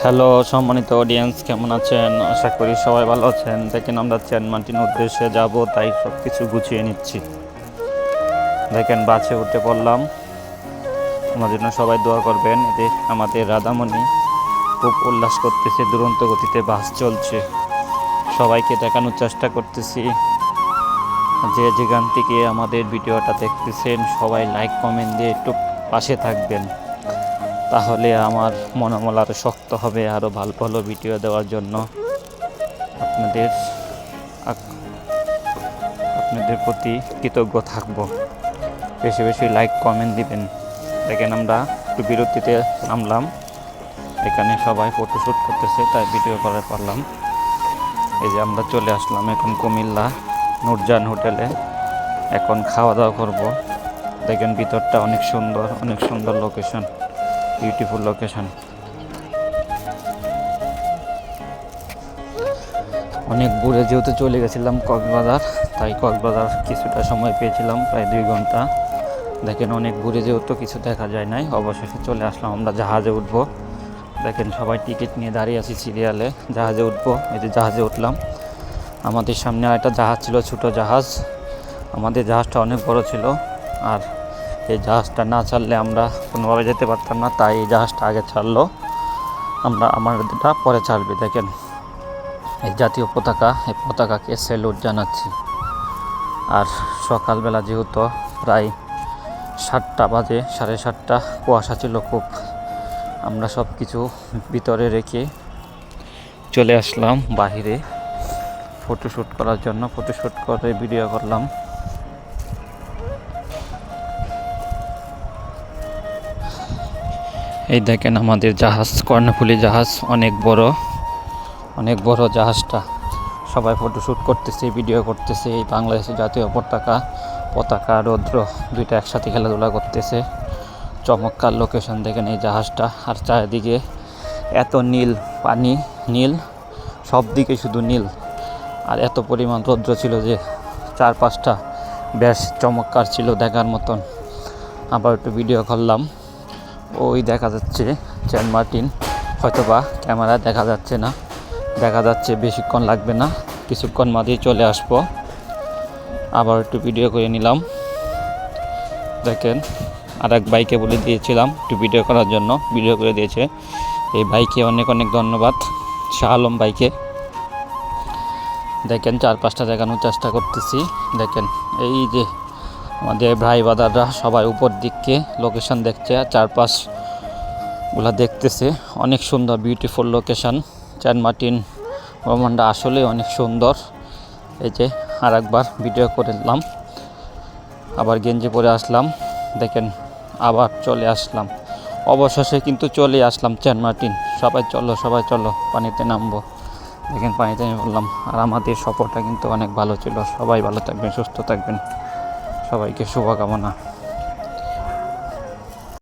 Hello সম্মানিত audience, কেমন আছেন? আশা করি সবাই ভালো আছেন। দেখেন আমরা চেনমাটির উদ্দেশ্যে যাব, তাই সব কিছু গুছিয়ে নিচ্ছি। দেখেন বাসে উঠে পড়লাম। আমার জন্য সবাই দোয়া করবেন। এতে আমাদের রাধামণি খুব উল্লাস করতেছে, দুরন্ত গতিতে বাস চলছে। সবাইকে দেখানোর চেষ্টা করতেছি। যে যেখান থেকে আমাদের ভিডিওটা দেখতেছেন সবাই লাইক কমেন্ট দিয়ে একটু পাশে থাকবেন, তাহলে আমার মনোবল আরও শক্ত হবে আরও ভালো ভালো ভিডিও দেওয়ার জন্য। আপনাদের আপনাদের প্রতি কৃতজ্ঞ থাকব। বেশি বেশি লাইক কমেন্ট দিবেন। দেখেন আমরা একটু বিরতিতে নামলাম, এখানে সবাই ফটোশ্যুট করতেছে, তাই ভিডিও করে পারলাম। এই যে আমরা চলে আসলাম এখন কুমিল্লা নূরজাহান হোটেলে। এখন খাওয়া দাওয়া করব। দেখেন ভিতরটা অনেক সুন্দর লোকেশন, বিউটিফুল লোকেশন। অনেক দূরে যেহেতু চলে গেছিলাম কক্সবাজার, তাই কক্সবাজার কিছুটা সময় পেয়েছিলাম, প্রায় 2 ঘন্টা। দেখেন অনেক দূরে যেহেতু কিছু দেখা যায় নাই, অবশেষে চলে আসলাম। আমরা জাহাজে উঠবো। দেখেন সবাই টিকিট নিয়ে দাঁড়িয়ে আছি সিরিয়ালে, জাহাজে উঠবো। এই যে জাহাজে উঠলাম। আমাদের সামনে একটা জাহাজ ছিল, ছোটো জাহাজ। আমাদের জাহাজটা অনেক বড় ছিল, আর এই জাহাজটা না ছাড়লে আমরা কোনোভাবে যেতে পারতাম না, তাই এই জাহাজটা আগে ছাড়লো। আমাদেরটা পরে ছাড়বে। দেখেন এই জাতীয় পতাকা, এই পতাকাকে স্যালুট জানাচ্ছি। আর সকালবেলা যেহেতু প্রায় 7টা বাজে, 7:30, কুয়াশা ছিল খুব। আমরা সব কিছু ভিতরে রেখে চলে আসলাম বাহিরে ফটোশ্যুট করার জন্য। ফটোশ্যুট করে ভিডিও করলাম। এই দেখেন আমাদের জাহাজ, কর্ণফুলী জাহাজ, অনেক বড় জাহাজটা। সবাই ফটোশ্যুট করতেছে, ভিডিও করতেছে। এই বাংলাদেশের জাতীয় পতাকা রৌদ্র দুইটা একসাথে খেলাধুলা করতেছে। চমৎকার লোকেশন। দেখেন এই জাহাজটা, আর চারিদিকে এত নীল পানি, নীল সব দিকে শুধু নীল। আর এত পরিমাণ রৌদ্র ছিল যে চারপাশটা বেশ চমৎকার ছিল দেখার মতন। আবার একটু ভিডিও করলাম। ওই দেখা যাচ্ছে সেন্ট মার্টিন, হয়তোবা ক্যামেরায় দেখা যাচ্ছে না, দেখা যাচ্ছে। বেশিক্ষণ লাগবে না, কিছুক্ষণ মাঝেই চলে আসবো। আবার একটু ভিডিও করে নিলাম। দেখেন আর এক বাইকে বলে দিয়েছিলাম একটু ভিডিও করার জন্য, ভিডিও করে দিয়েছে। এই বাইকে অনেক ধন্যবাদ, শাহ আলম বাইকে। দেখেন চারপাশটা দেখানোর চেষ্টা করতেছি। দেখেন এই যে আমাদের ভাই বাদাররা সবাই উপর দিককে লোকেশন দেখছে, আর চারপাশগুলা দেখতেছে। অনেক সুন্দর, বিউটিফুল লোকেশন। সেন্ট মার্টিন ভ্রমণটা আসলে অনেক সুন্দর। এই যে আর একবার ভিডিও করে নিলাম, আবার গেঞ্জি পরে আসলাম। দেখেন আবার চলে আসলাম, অবশেষে কিন্তু চলে আসলাম সেন্ট মার্টিন। সবাই চলো পানিতে নামবো। দেখেন পানিতে নেমে পড়লাম। আর আমাদের সফরটা কিন্তু অনেক ভালো ছিল। সবাই ভালো থাকবেন, সুস্থ থাকবেন, সবাইকে শুভকামনা।